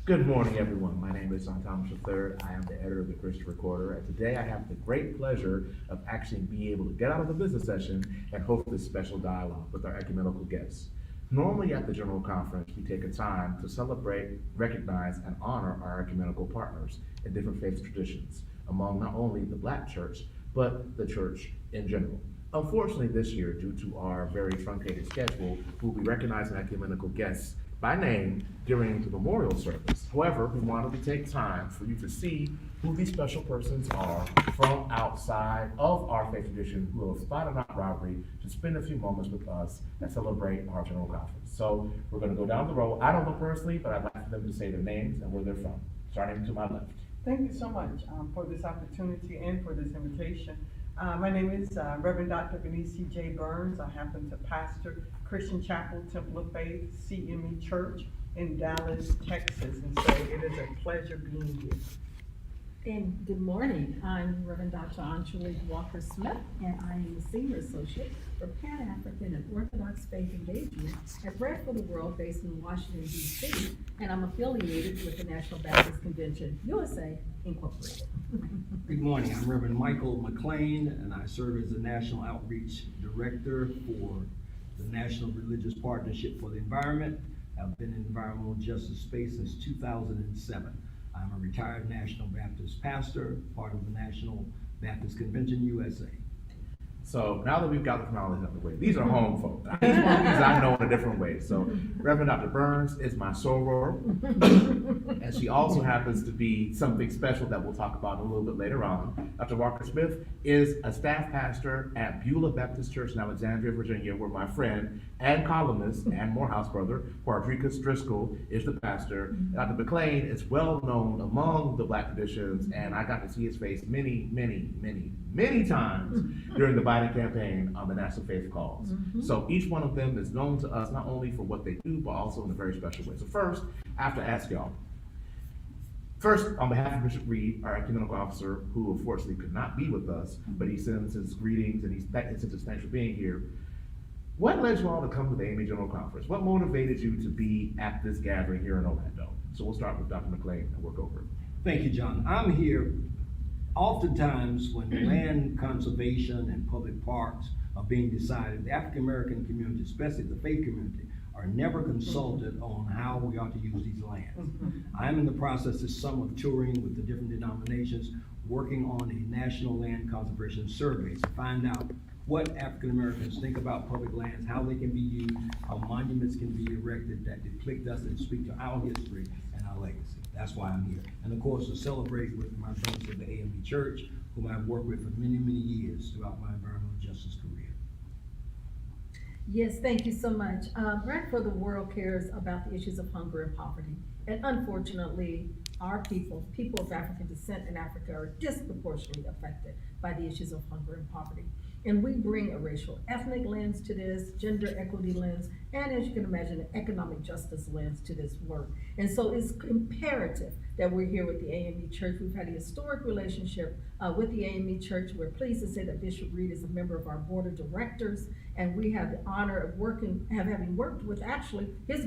Good morning, everyone. My name is John Thomas III. I am the editor of the Christian Recorder, and today I have the great pleasure of actually being able to get out of the business session and host this special dialogue with our ecumenical guests. Normally at the General Conference, we take a time to celebrate, recognize, and honor our ecumenical partners in different faith traditions, among not only the Black church, but the church in general. Unfortunately, this year, due to our very truncated schedule, we'll be recognizing ecumenical guests by name during the memorial service. However, we wanted to take time for you to see who these special persons are from outside of our faith tradition who have thought it not robbery to spend a few moments with us and celebrate our General Conference. So we're going to go down the road. I don't know personally, but I'd like for them to say their names and where they're from, starting to my left. Thank you so much for this opportunity and for this invitation. My name is Reverend Dr. Vanesse Burns. I happen to pastor Christian Chapel, Temple of Faith, CME Church in Dallas, Texas, and so it is a pleasure being here. And good morning. I'm Reverend Dr. Angelique Walker-Smith, and I am a Senior Associate for Pan-African and Orthodox Faith Engagement at Bread for the World based in Washington, D.C., and I'm affiliated with the National Baptist Convention, USA, Incorporated. Good morning. I'm Reverend Michael McClain, and I serve as the National Outreach Director for the National Religious Partnership for the Environment. I've been in environmental justice space since 2007. I'm a retired National Baptist pastor, part of the National Baptist Convention, USA. So now that we've got the formalities out of the way, these are home folks. Each one of these I know in a different way. So Reverend Dr. Burns is my soror, and she also happens to be something special that we'll talk about a little bit later on. Dr. Walker-Smith is a staff pastor at Beulah Baptist Church in Alexandria, Virginia, where my friend and columnist and Morehouse brother, Quadricus Driscoll, is the pastor. Dr. McClain is well known among the Black traditions, and I got to see his face many times during the Biden campaign on the National Faith Calls. So each one of them is known to us not only for what they do, but also in a very special way. So first, I have to ask y'all. First, on behalf of Bishop Reed, our ecumenical officer, who unfortunately could not be with us, but he sends his greetings and he sends his thanks for being here. What led you all to come to the AME General Conference? What motivated you to be at this gathering here in Orlando? So we'll start with Dr. McClain and work over it. Thank you, John. I'm here oftentimes when land conservation and public parks are being decided. The African American community, especially the faith community, are never consulted on how we ought to use these lands. I'm in the process this summer of touring with the different denominations, working on a national land conservation survey to find out what African Americans think about public lands, how they can be used, how monuments can be erected that depict us and speak to our history and our legacy. That's why I'm here. And of course, to celebrate with my friends at the AME Church, whom I've worked with for many years throughout my environmental justice career. Yes, thank you so much. Bread for the World cares about the issues of hunger and poverty. And unfortunately, our people of African descent in Africa, are disproportionately affected by the issues of hunger and poverty. And we bring a racial ethnic lens to this, gender equity lens, and as you can imagine, an economic justice lens to this work. And so it's imperative that we're here with the AME Church. We've had a historic relationship with the AME Church. We're pleased to say that Bishop Reed is a member of our board of directors, and we have the honor of having worked with actually his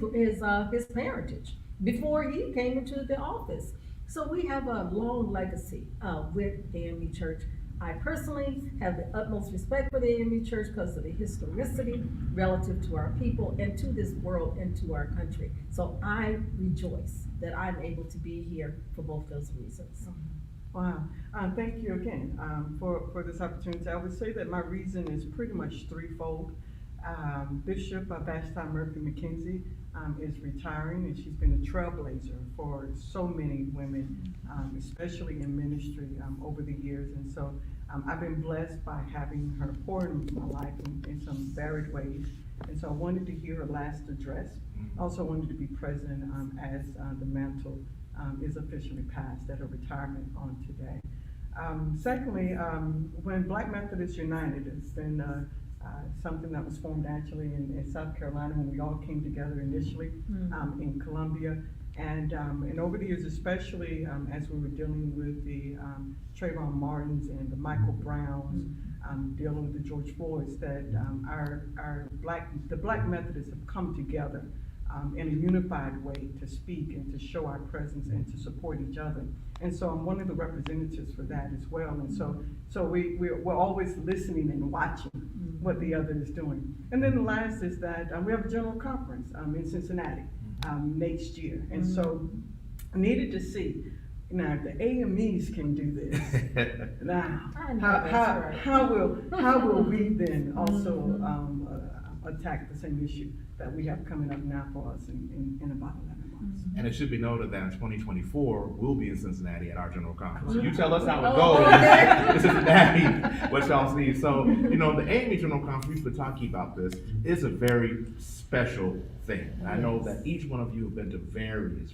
parentage before he came into the office. So we have a long legacy with the AME Church. I personally have the utmost respect for the AME Church because of the historicity relative to our people and to this world and to our country. So I rejoice that I'm able to be here for both those reasons. Wow. Thank you again for this opportunity. I would say that my reason is pretty much threefold. Bishop Vashti Murphy McKenzie is retiring, and she's been a trailblazer for so many women, especially in ministry over the years. And so I've been blessed by having her pour into my life in some varied ways. And so I wanted to hear her last address. Also wanted to be present as the mantle is officially passed at her retirement on today. Secondly, when Black Methodist United, it's been something that was formed actually in South Carolina when we all came together initially in Columbia. And over the years, especially as we were dealing with the Trayvon Martins and the Michael Browns, dealing with the George Floyds, that the Black Methodists have come together in a unified way to speak and to show our presence and to support each other. And so I'm one of the representatives for that as well. And so we're always listening and watching what the other is doing. And then the last is that we have a general conference in Cincinnati next year. And so I needed to see, now if the AMEs can do this, now how will we then also attack the same issue that we have coming up now for us in about 11 months? And it should be noted that in 2024, we'll be in Cincinnati at our general conference. You tell us how it Oh, goes okay. in Cincinnati, what y'all see. So, you know, the AME General Conference, we've been talking about this, is a very special thing. And I know that each one of you have been to various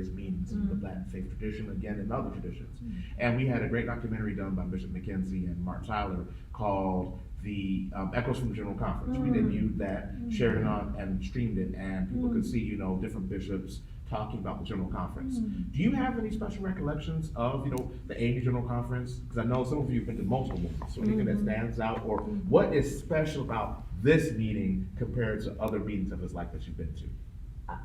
meetings in the Black faith tradition, again, and other traditions. And we had a great documentary done by Bishop McKenzie and Mark Tyler called the Echoes from the General Conference. We debuted that, shared it on, and streamed it, and people could see, you know, different bishops talking about the General Conference. Do you have any special recollections of, you know, the AME General Conference? Because I know some of you have been to multiple meetings, so anything that stands out, or what is special about this meeting compared to other meetings of this like that you've been to?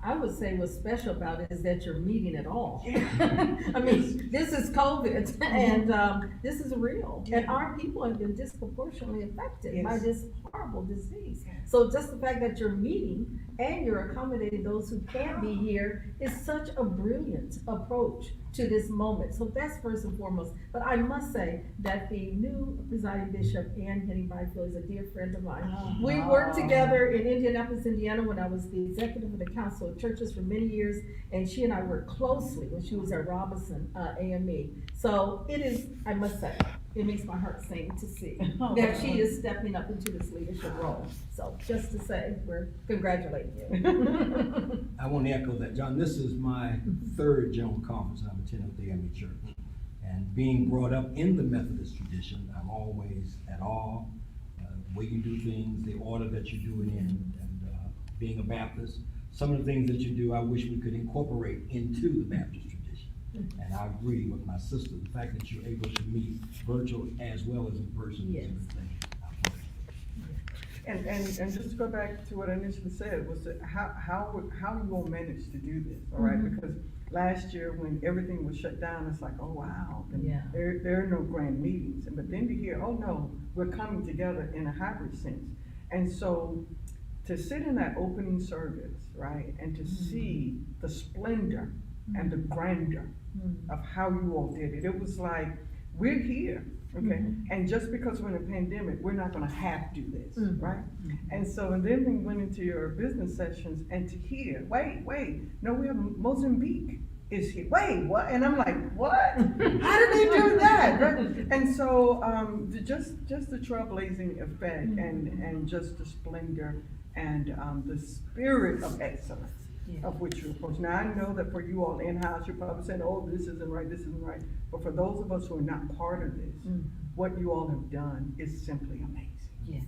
I would say what's special about it is that you're meeting at all. I mean, this is COVID and this is real. And our people have been disproportionately affected by this horrible disease. So just the fact that you're meeting and you're accommodating those who can't be here is such a brilliant approach to this moment. So that's first and foremost. But I must say that the new presiding bishop, Ann Henning Byfield, is a dear friend of mine. We worked together in Indianapolis, Indiana, when I was the executive of the Council of Churches for many years, and she and I worked closely when she was at Robinson AME. So it is, I must say, it makes my heart sing to see that she is stepping up into this leadership role. So just to say, we're congratulating you. I want to echo that, John. This is my third general conference I've attended with the CME Church. And being brought up in the Methodist tradition, I'm always at awe, the way you do things, the order that you do it in, and being a Baptist, some of the things that you do, I wish we could incorporate into the Baptist tradition. And I agree with my sister, the fact that you're able to meet virtually as well as in person is everything. And just to go back to what I initially said, was that how you gonna manage to do this, all right? Because last year when everything was shut down, it's like, oh wow, there are no grand meetings. But then to hear, oh no, we're coming together in a hybrid sense. And so to sit in that opening service, right, and to see the splendor and the grandeur of how you all did it, it was like, we're here. Okay, and just because we're in a pandemic, we're not gonna have to do this, right? And so, and then we went into your business sessions and to hear, wait, no, we have Mozambique is here. Wait, what? And I'm like, what? How did they do that? Right? And so, just the trailblazing effect and just the splendor and the spirit of excellence. Of which you approach. Now I know that for you all in-house, you're probably saying, oh, this isn't right. But for those of us who are not part of this, what you all have done is simply amazing. Yes.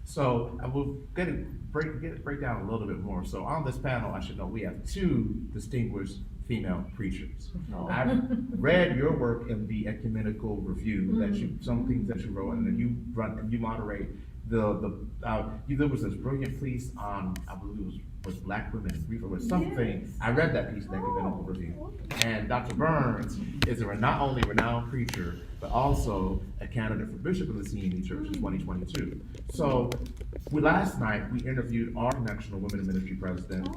So I will break down a little bit more. So on this panel, I should know we have two distinguished female preachers. I've read your work in the Ecumenical Review, that some things that you wrote, and then you run and you moderate there was this brilliant piece on, I believe it was Black women in grief, or was something. Yes. I read that piece in the Ecumenical Review. And Dr. Burns is not only a renowned preacher, but also a candidate for bishop in the CME Church in 2022. So last night, we interviewed our National Women in Ministry President,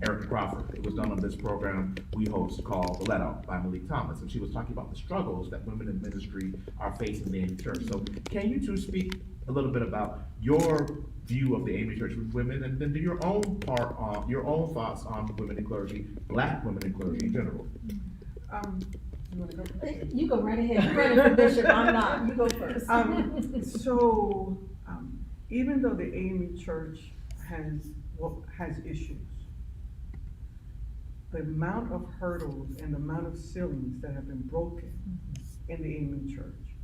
Erica Crawford. It was done on this program we host called The Let Out by Malik Thomas. And she was talking about the struggles that women in ministry are facing in the AME Church. So can you two speak a little bit about your view of the AME Church with women, and then do your own thoughts on women in clergy, Black women in clergy in general? You wanna go? You go right ahead. You're running for bishop. I'm not. You go first. Even though the AME Church has issues, the amount of hurdles and the amount of ceilings that have been broken in the AME Church,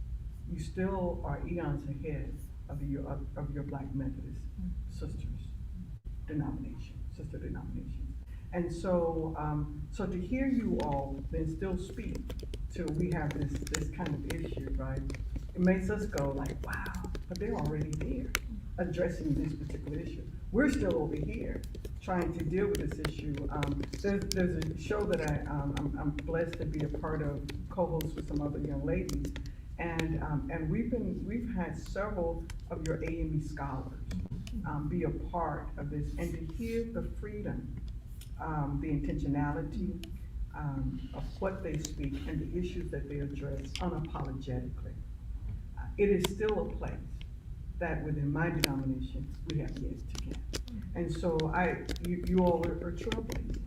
you still are eons ahead of your Black Methodist sister denominations. And so, so to hear you all then still speak till we have this kind of issue, right? It makes us go like, wow, but they're already there addressing this particular issue. We're still over here trying to deal with this issue. There's a show that I'm blessed to be a part of, co-host with some other young ladies. And we've had several of your AME scholars be a part of this, and to hear the freedom, the intentionality of what they speak and the issues that they address unapologetically. It is still a place that within my denomination, we have yet to get. And so you all are trailblazing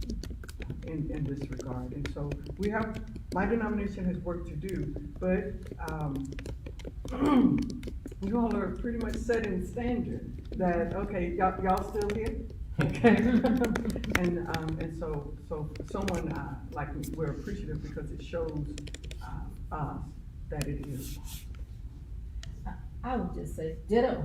in this regard. And so my denomination has work to do, but you all are pretty much setting standard that, okay, y'all still here? Okay. And so someone like me, we're appreciative because it shows us that it is. I would just say ditto.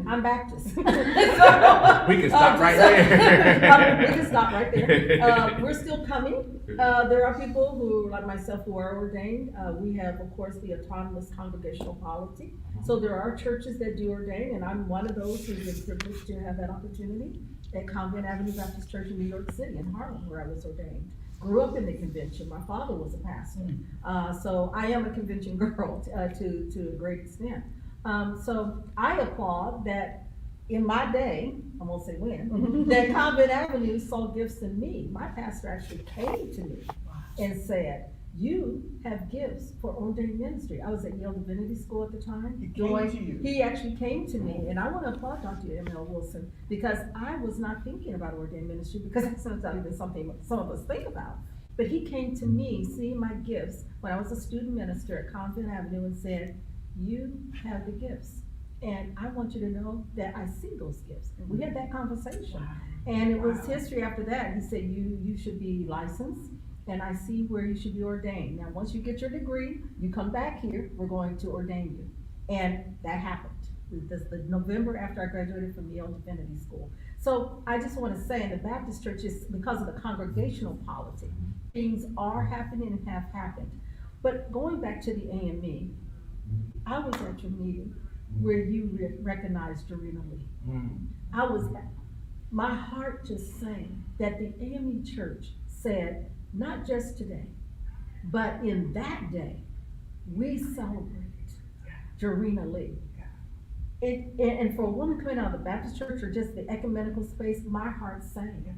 I'm Baptist. So, We can stop right there. We can stop right there. We're still coming. There are people who, like myself, who are ordained. We have, of course, the autonomous congregational polity. So there are churches that do ordain, and I'm one of those who's been privileged to have that opportunity at Convent Avenue Baptist Church in New York City, in Harlem, where I was ordained. Grew up in the convention. My father was a pastor. So I am a convention girl to a great extent. So I applaud that in my day, I won't say when, that Convent Avenue saw gifts in me. My pastor actually came to me and said, you have gifts for ordained ministry. I was at Yale Divinity School at the time. He actually came to me, and I want to applaud Dr. M.L. Wilson, because I was not thinking about ordained ministry, because that's not even something some of us think about. But he came to me, seeing my gifts, when I was a student minister at Convent Avenue, and said, you have the gifts, and I want you to know that I see those gifts. And we had that conversation, and it was history after that. He said, you should be licensed, and I see where you should be ordained. Now, once you get your degree, you come back here, we're going to ordain you. And that happened. The November after I graduated from Yale Divinity School. So I just want to say, in the Baptist churches, because of the congregational polity, things are happening and have happened. But going back to the AME, I was at your meeting where you recognized Dorina Lee. I was, my heart just sang that the AME Church said, not just today, but in that day, we celebrate Dorina Lee. And for a woman coming out of the Baptist church or just the ecumenical space, my heart sang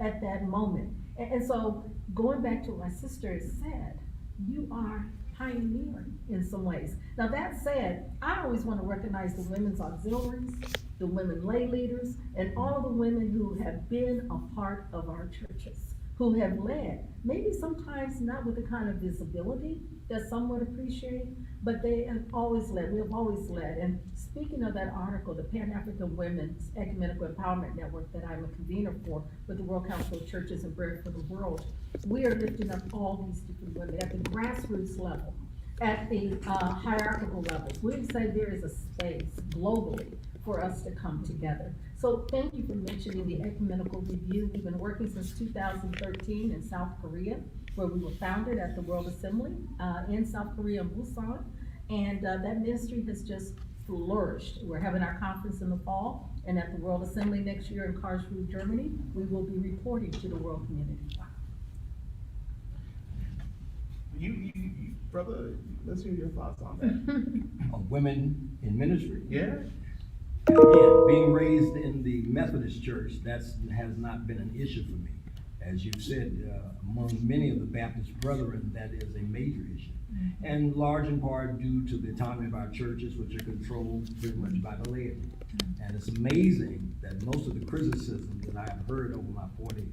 at that moment. And so going back to what my sister has said, you are pioneering in some ways. Now that said, I always want to recognize the women's auxiliaries, the women lay leaders, and all the women who have been a part of our churches, who have led, maybe sometimes not with the kind of visibility that some would appreciate, but they have always led. We have always led. And speaking of that article, the Pan-African Women's Ecumenical Empowerment Network that I'm a convener for with the World Council of Churches and Bread for the World, we are lifting up all these different women at the grassroots level, at the hierarchical levels. We say there is a space globally for us to come together. So thank you for mentioning the Ecumenical Review. We've been working since 2013 in South Korea, where we were founded at the World Assembly in South Korea in Busan. And that ministry has just flourished. We're having our conference in the fall, and at the World Assembly next year in Karlsruhe, Germany, we will be reporting to the world community. You, brother, let's hear your thoughts on that. Women in ministry. Yeah. And again, being raised in the Methodist church, has not been an issue for me. As you've said, among many of the Baptist brethren, that is a major issue. And large in part due to the autonomy of our churches, which are controlled pretty much by the laity. And it's amazing that most of the criticisms that I have heard over my 40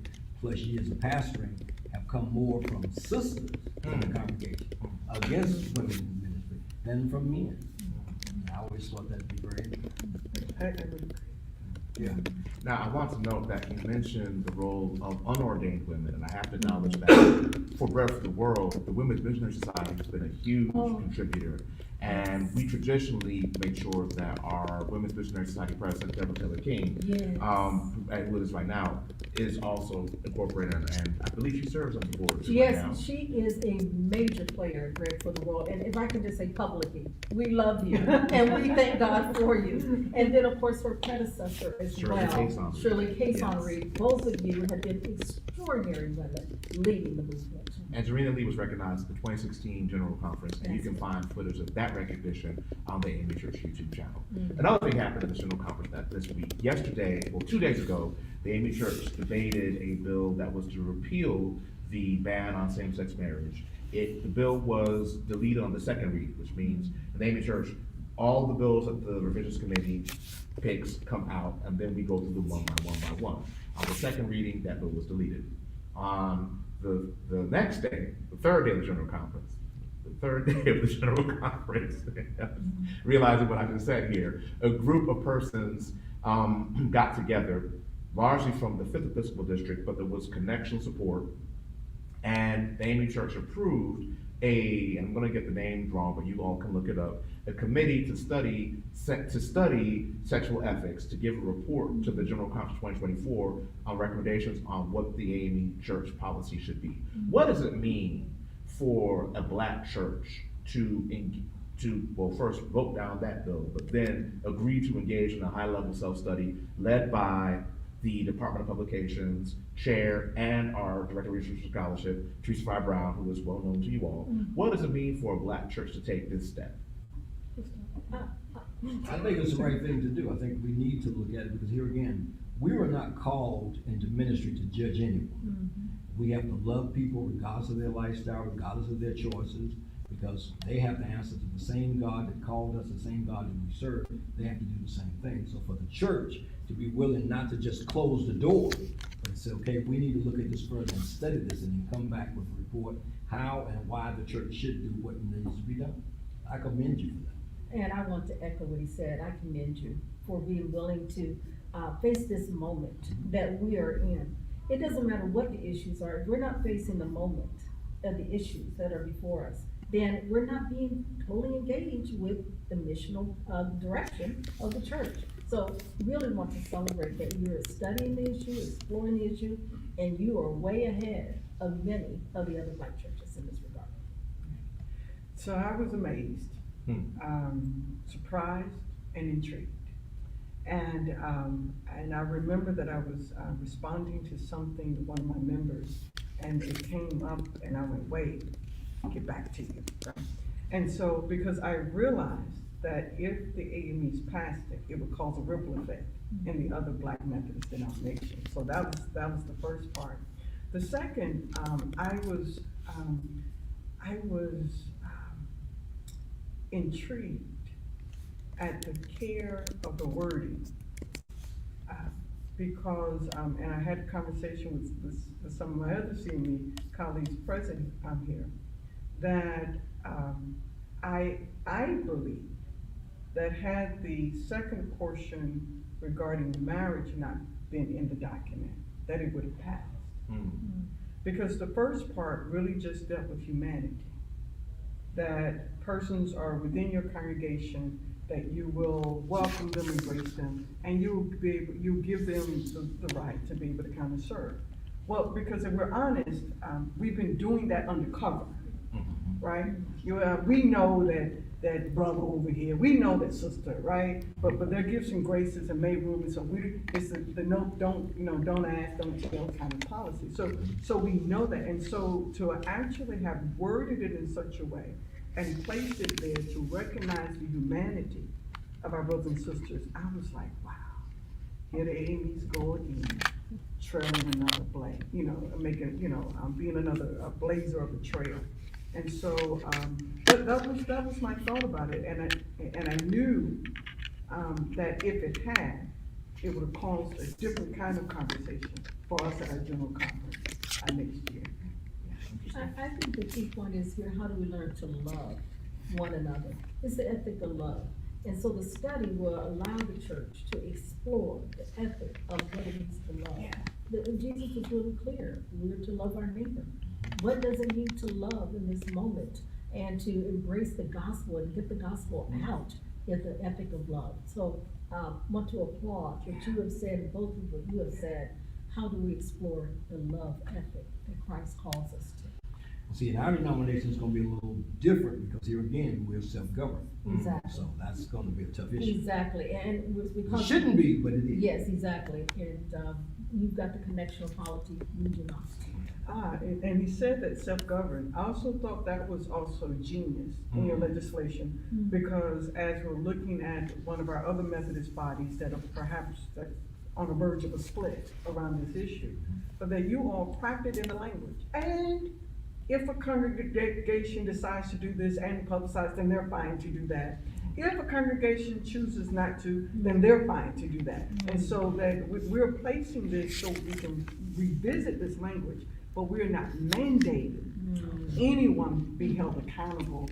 plus years of pastoring have come more from sisters in the congregation against women in ministry than from men. I always thought that'd be very interesting. Yeah. Now, I want to note that you mentioned the role of unordained women, and I have to acknowledge that for Bread for the World, the Women's Missionary Society has been a huge contributor. And we traditionally make sure that our Women's Missionary Society President, Deborah Taylor King, Yes. who is right now, is also incorporated, and I believe she serves on the board too right now. Yes, she is a major player, Greg, for the world, and if I can just say publicly, we love you, and we thank God for you. And then, of course, her predecessor as Shirley well, Cason Reed. Shirley Cason Yes. Reed. Both of you have been extraordinary women leading the movement. And Jarena Lee was recognized at the 2016 General Conference, and you can find footage of that recognition on the AME Church YouTube channel. Another thing happened at the General Conference this week. Yesterday, well, 2 days ago, the AME Church debated a bill that was to repeal the ban on same-sex marriage. The bill was deleted on the second read, which means in the AME Church, all the bills that the revisions committee picks come out, and then we go through them one by one by one. On the second reading, that bill was deleted. On the next day, the third day of the General Conference, realizing what I just said here, a group of persons got together, largely from the 5th Episcopal District, but there was connection support, and the AME Church approved and I'm gonna get the name wrong, but you all can look it up, a committee to study sexual ethics, to give a report to the General Conference 2024 on recommendations on what the AME Church policy should be. What does it mean for a Black church to well, first vote down that bill, but then agree to engage in a high-level self-study led by the Department of Publications chair and our Director of Research and Scholarship, Teresa Fry Brown, who is well known to you all? What does it mean for a Black church to take this step? I think it's the right thing to do. I think we need to look at it because here again, we were not called into ministry to judge anyone. We have to love people regardless of their lifestyle, regardless of their choices, because they have to answer to the same God that called us, the same God that we serve. They have to do the same thing. So for the church to be willing not to just close the door, but say, okay, we need to look at this further and study this and then come back with a report how and why the church should do what needs to be done. I commend you for that. And I want to echo what he said. I commend you for being willing to face this moment that we are in. It doesn't matter what the issues are. If we're not facing the moment of the issues that are before us, then we're not being totally engaged with the missional direction of the church. So really want to celebrate that you're studying the issue, exploring the issue, and you are way ahead of many of the other Black churches in this regard. So I was amazed, surprised, and intrigued. And I remember that I was responding to something to one of my members, and it came up, and I went, wait, I'll get back to you. Right? And so, because I realized that if the AMEs passed it, it would cause a ripple effect in the other Black Methodist denominations. So that was the first part. The second, I was intrigued at the care of the wording, because, and I had a conversation with some of my other CME colleagues present here, that I believe that had the second portion regarding marriage not been in the document, that it would have passed. Because the first part really just dealt with humanity, that persons are within your congregation, that you will welcome them, embrace them, and you'll give them the right to be able to come and serve. Well, because if we're honest, we've been doing that undercover, right? We know that brother over here, we know that sister, right? But there are gifts and graces and made room, and so it's the no, don't ask, don't tell kind of policy. So we know that, and so to actually have worded it in such a way and placed it there to recognize the humanity of our brothers and sisters, I was like, wow, here the AMEs go again, trailing another blade, making, being another blazer of the trail. And so that was my thought about it, and I knew that if it had, it would have caused a different kind of conversation for us at our general conference next year. I think the key point is here, how do we learn to love one another? It's the ethic of love. And so the study will allow the church to explore the ethic of what it means to love. Jesus is really clear. We're to love our neighbor. What does it mean to love in this moment and to embrace the gospel and get the gospel out in the ethic of love. So, want to applaud what you have said, and both of what you have said. How do we explore the love ethic that Christ calls us to? See, in our denomination, it's gonna be a little different, because here again, we're self-governed. Exactly. So that's gonna be a tough issue. Exactly, and it was It because. shouldn't be, but it is. Yes, exactly, and, you've got the connection of polity, we do not. And he said that self-governed. I also thought that was also genius in your legislation, because as we're looking at one of our other Methodist bodies that are perhaps on the verge of a split around this issue, but that you all cracked it in the language. And if a congregation decides to do this and publicize, then they're fine to do that. If a congregation chooses not to, then they're fine to do that. And so that we're placing this so we can revisit this language, but we're not mandating anyone be held accountable,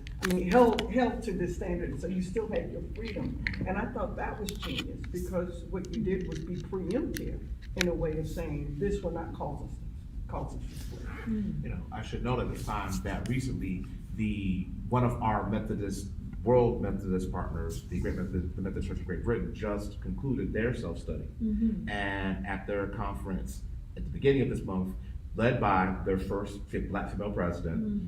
held to this standard, so you still have your freedom. And I thought that was genius, because what you did was be preemptive in a way of saying, this will not cause us to split. You know, I should note at the time that recently, one of our World Methodist partners, the Methodist Church of Great Britain, just concluded their self-study. And at their conference at the beginning of this month, led by their first Black female president,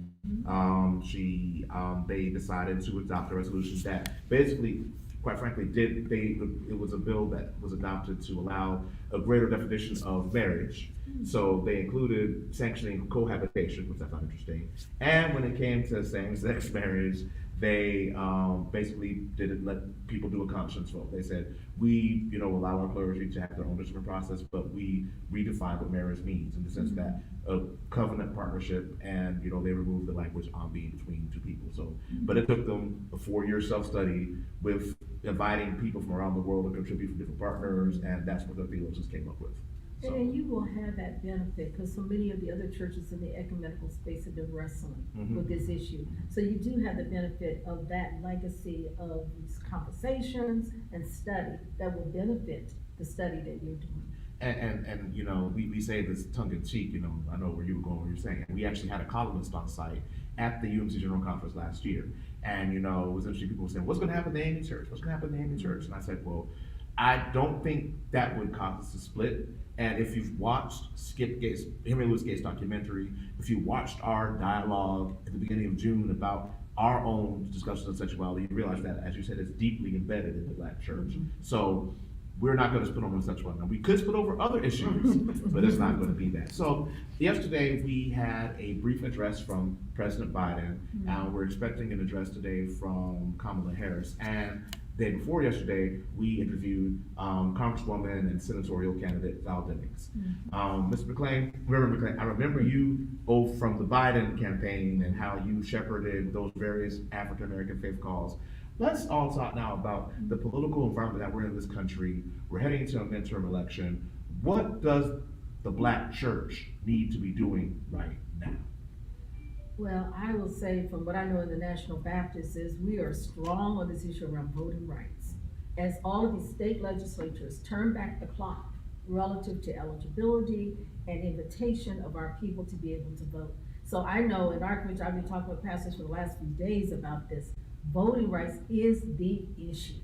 they decided to adopt a resolution that basically, quite frankly, it was a bill that was adopted to allow a greater definition of marriage. So they included sanctioning cohabitation, which I found interesting. And when it came to same-sex marriage, they basically didn't let people do a conscience vote. They said, we, allow our clergy to have their own discipline process, but we redefine what marriage means in the sense that a covenant partnership, and they removed the language on being between two people. So, but it took them a 4-year self-study with inviting people from around the world to contribute from different partners, and that's what the theologians came up with. So. And you will have that benefit, because so many of the other churches in the ecumenical space have been wrestling with this issue. So you do have the benefit of that legacy of these conversations and study that will benefit the study that you're doing. And we say this tongue in cheek, I know where you were going, what you're saying. We actually had a columnist on site at the UMC General Conference last year. And, it was interesting, people were saying, what's gonna happen to AME Church? What's gonna happen to AME Church? And I said, well, I don't think that would cause us to split. And if you've watched Henry Louis Gates' documentary, if you watched our dialogue at the beginning of June about our own discussions of sexuality, you realize that, as you said, it's deeply embedded in the Black church. So we're not going to split over sexuality. Now, we could split over other issues, but it's not going to be that. So yesterday we had a brief address from President Biden, and we're expecting an address today from Kamala Harris. And the day before yesterday, we interviewed Congresswoman and senatorial candidate Val Demings. Mr. McClain, I remember you both from the Biden campaign and how you shepherded those various African-American faith calls. Let's all talk now about the political environment that we're in this country. We're heading into a midterm election. What does the Black church need to be doing right now? Well, I will say from what I know in the National Baptist is we are strong on this issue around voting rights. As all of these state legislatures turn back the clock relative to eligibility and invitation of our people to be able to vote. So I know in our community, I've been talking with pastors for the last few days about this. Voting rights is the issue.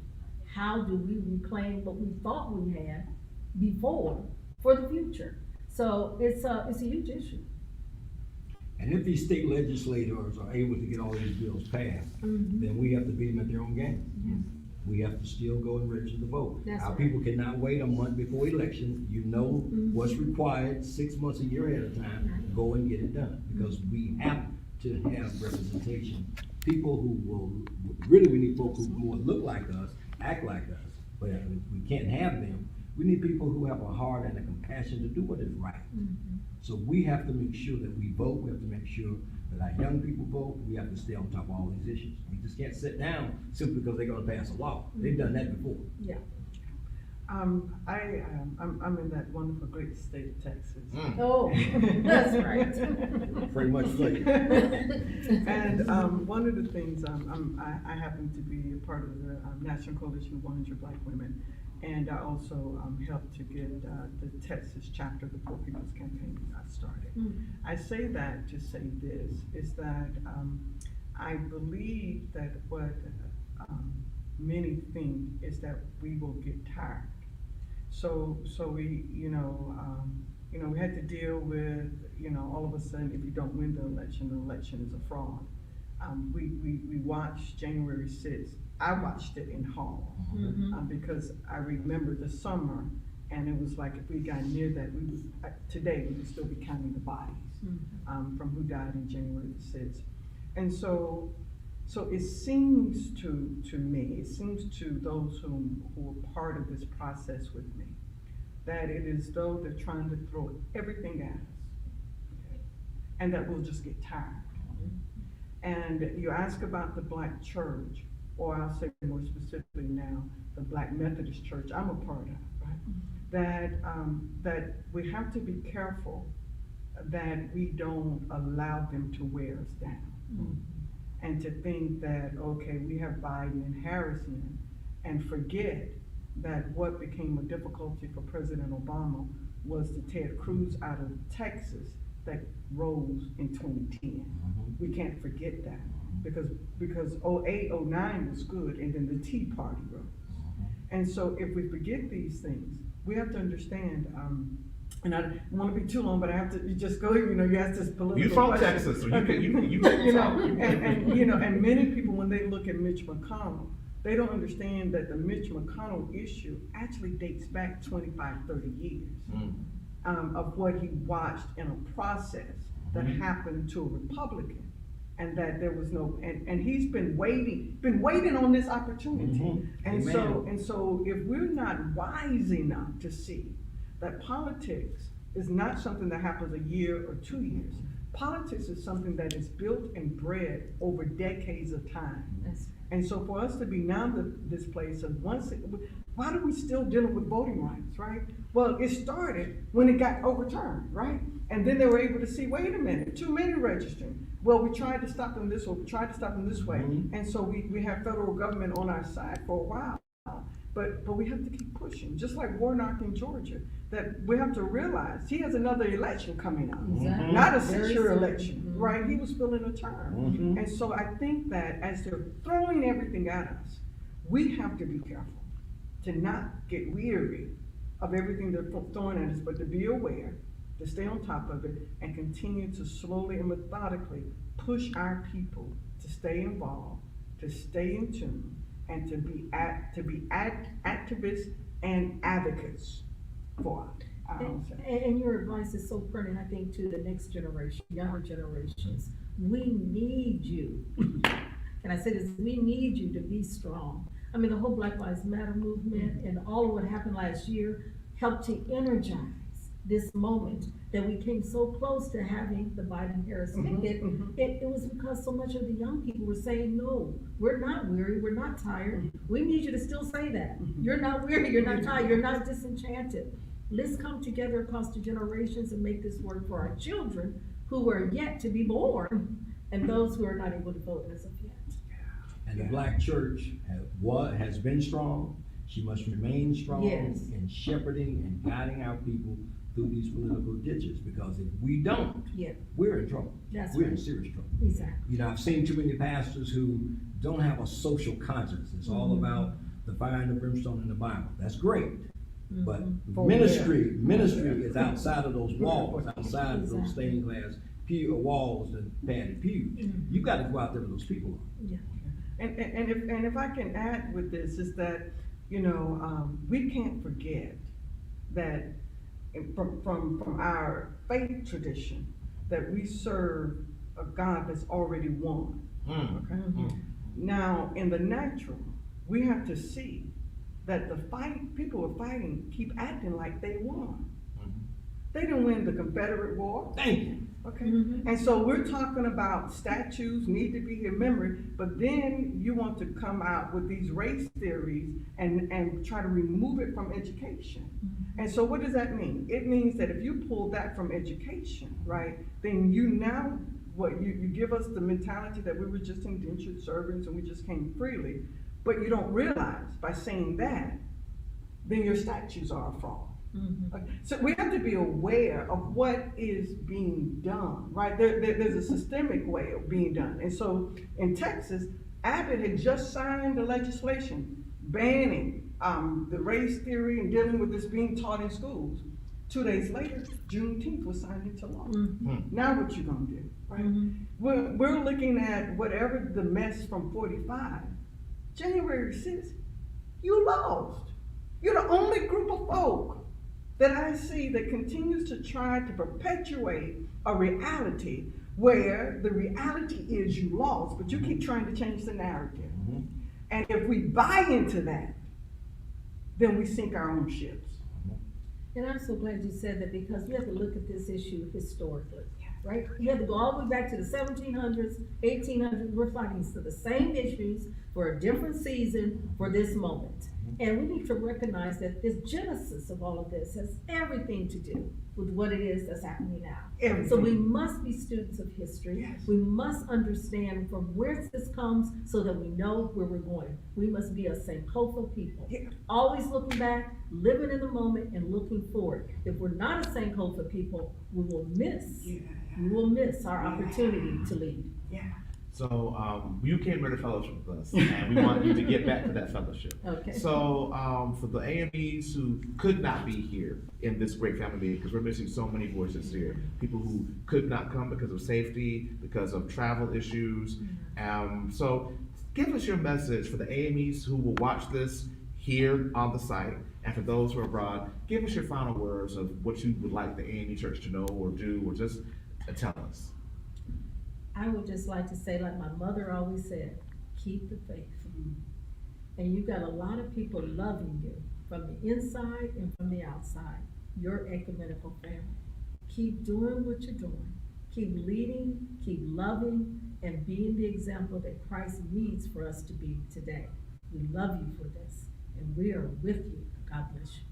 How do we reclaim what we thought we had before for the future? So it's a huge issue. And if these state legislators are able to get all these bills passed, then we have to beat them at their own game. We have to still go and register to vote. That's Our right. people cannot wait a month before election. You know what's required 6 months, a year ahead of time. Go and get it done, because we have to have representation. People who will, really we need folks who will look like us, act like us, but if we can't have them. We need people who have a heart and a compassion to do what is right. So we have to make sure that we vote. We have to make sure that our young people vote. We have to stay on top of all these issues. We just can't sit down simply because they're gonna pass a law. They've done that before. Yeah. I'm in that wonderful great state of Texas. Oh, that's right. Pretty much free. And one of the things, I happen to be a part of the National Coalition of 100 Black Women, and I also helped to get the Texas chapter of the Poor People's Campaign started. I say that to say this, is that I believe that what many think is that we will get tired. So we, we had to deal with, all of a sudden, if you don't win the election is a fraud. We watched January 6th. I watched it in Hall, because I remember the summer, and it was like if we got near that, today we would still be counting the bodies from who died in January the 6th. And so it seems to me, it seems to those who are part of this process with me, that it is though they're trying to throw everything at us, and that we'll just get tired. And you ask about the Black church, or I'll say more specifically now, the Black Methodist Church I'm a part of, right? That we have to be careful that we don't allow them to wear us down. And to think that, okay, we have Biden and Harris in, and forget that what became a difficulty for President Obama was the Ted Cruz out of Texas that rose in 2010. We can't forget that, because 08, 09 was good, and then the Tea Party rose. And so if we forget these things, we have to understand, and I don't want to be too long, but I have to just go, you ask this political You from question. Texas, so you Okay. can And many people, when they look at Mitch McConnell, they don't understand that the Mitch McConnell issue actually dates back 25, 30 years of what he watched in a process that happened to a Republican, and that there was no, and he's been waiting on this opportunity. And so if we're not wise enough to see that politics is not something that happens a year or 2 years. Politics is something that is built and bred over decades of time. And so for us to be now this place of why are we still dealing with voting rights, right? Well, it started when it got overturned, right? And then they were able to see, wait a minute, too many registering. Well, we tried to stop them this way, we tried to stop them this way. And so we have federal government on our side for a while. But we have to keep pushing, just like Warnock in Georgia, that we have to realize he has another election coming up, not a secure election, right? He was filling a term. And so I think that as they're throwing everything at us, we have to be careful to not get weary of everything they're throwing at us, but to be aware, to stay on top of it, and continue to slowly and methodically push our people to stay involved, to stay in tune, and to be activists and advocates for our own self. And your advice is so pertinent, I think, to the next generation, younger generations. We need you. Can I say this? We need you to be strong. I mean, the whole Black Lives Matter movement and all of what happened last year helped to energize this moment that we came so close to having the Biden-Harris ticket. It was because so much of the young people were saying, no, we're not weary, we're not tired. We need you to still say that. You're not weary, you're not tired, you're not disenchanted. Let's come together across the generations and make this work for our children who are yet to be born, and those who are not able to vote as of yet. And the Black church has been strong. She must remain strong in shepherding and guiding our people through these political ditches, because if we don't, we're in trouble. We're in serious trouble. Exactly. I've seen too many pastors who don't have a social conscience. It's all about the fire and the brimstone in the Bible. That's great. But ministry is outside of those walls, outside of those stained glass walls and padded pews. You've got to go out there with those people. And if I can add with this, is that, we can't forget that from our faith tradition, that we serve a God that's already won. Okay? Now, in the natural, we have to see that the people are fighting keep acting like they won. They didn't win the Confederate War. Thank you. Okay, and so we're talking about statues need to be remembered, but then you want to come out with these race theories and try to remove it from education. And so what does that mean? It means that if you pull that from education, right, then you give us the mentality that we were just indentured servants and we just came freely, but you don't realize by saying that, then your statues are a fraud. Okay, so we have to be aware of what is being done, right? There's a systemic way of being done. And so in Texas, Abbott had just signed the legislation banning the race theory and dealing with this being taught in schools. 2 days later, Juneteenth was signed into law. Now what you gonna do, right? We're looking at whatever the mess from 45, January 6th, you lost. You're the only group of folk that I see that continues to try to perpetuate a reality where the reality is you lost, but you keep trying to change the narrative. And if we buy into that, then we sink our own ships. And I'm so glad you said that, because we have to look at this issue historically, right? You have to go all the way back to the 1700s, 1800s. We're fighting for the same issues for a different season for this moment. And we need to recognize that this genesis of all of this has everything to do with what it is that's happening now. Everything. So we must be students of history. Yes. We must understand from where this comes so that we know where we're going. We must be a Sankofa people. Yeah. Always looking back, living in the moment, and looking forward. If we're not a Sankofa people, we will miss. Yeah. We will miss our opportunity to lead. Yeah. So, you came here to fellowship with us, and we want you to get back to that fellowship. Okay. So, for the AMEs who could not be here in this great family meeting, because we're missing so many voices here, people who could not come because of safety, because of travel issues. So, give us your message for the AMEs who will watch this here on the site, and for those who are abroad. Give us your final words of what you would like the AME Church to know or do, or just tell us. I would just like to say, like my mother always said, keep the faith. And you've got a lot of people loving you from the inside and from the outside, your ecumenical family. Keep doing what you're doing. Keep leading, keep loving, and being the example that Christ needs for us to be today. We love you for this, and we are with you. God bless you.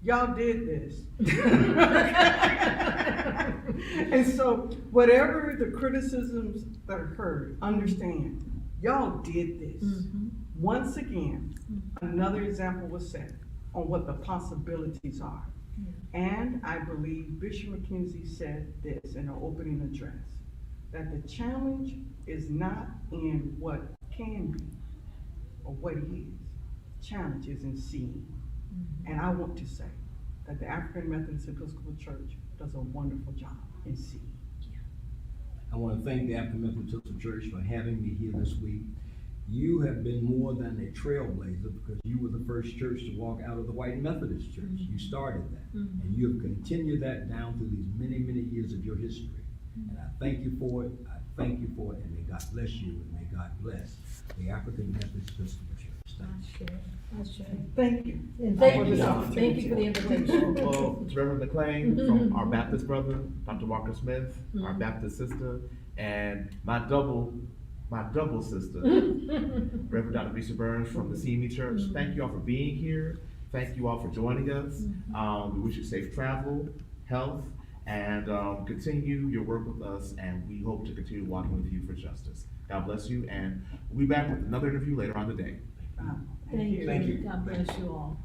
Y'all did this. And so whatever the criticisms that are heard, understand, y'all did this. Once again, another example was set on what the possibilities are. And I believe Bishop McKenzie said this in her opening address, that the challenge is not in what can be or what is. The challenge is in seeing. And I want to say that the African Methodist Episcopal Church does a wonderful job in seeing. I want to thank the African Methodist Episcopal Church for having me here this week. You have been more than a trailblazer, because you were the first church to walk out of the White Methodist Church. You started that, and you have continued that down through these many, many years of your history. And I thank you for it. I thank you for it, and may God bless you, and may God bless the African Methodist Episcopal Church. Thank you. And Thank thank you. you. Thank you for the invitation. Well, Reverend McClain, from our Baptist brother, Dr. Walker-Smith, our Baptist sister, and my double sister, Reverend Dr. Vanesse Burns from the CME Church. Thank you all for being here. Thank you all for joining us. We wish you safe travel, health, and continue your work with us, and we hope to continue walking with you for justice. God bless you, and we'll be back with another interview later on today. Thank you. Thank you. God bless you all.